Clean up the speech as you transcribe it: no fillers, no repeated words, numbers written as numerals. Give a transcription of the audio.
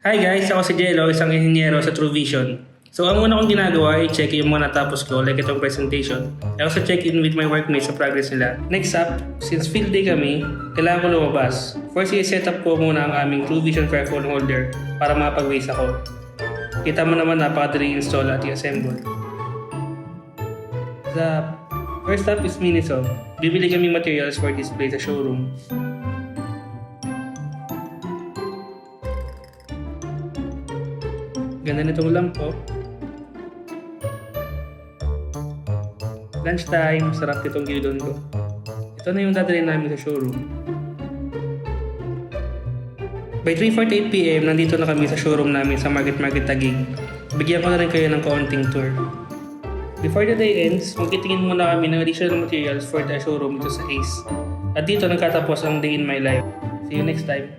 Hi guys, ako si Jello, isang inhinyero sa True Vision. So ang una kong ginagawa ay check yung mga natapos ko, like itong presentation. I also check in with my workmates sa progress nila. Next up, since field day kami, kailangan ko lumabas. First, i-set up ko muna ang aming True Vision Fair phone holder para makapag-waste ako. Kita mo naman napakadali install at i-assemble. The first step is Miniso. Bibili kami materials for display sa showroom. Ganda nitong lamp po. Lunch time, sarap itong gilon ko. Ito na yung dadalhin namin sa showroom. By 3:48 PM, nandito na kami sa showroom namin sa Market Taguig. Bigyan ko na rin kayo ng kaunting tour. Before the day ends, magtitingin muna kami ng additional materials for the showroom dito sa Ace. At dito nagkatapos ang day in my life. See you next time.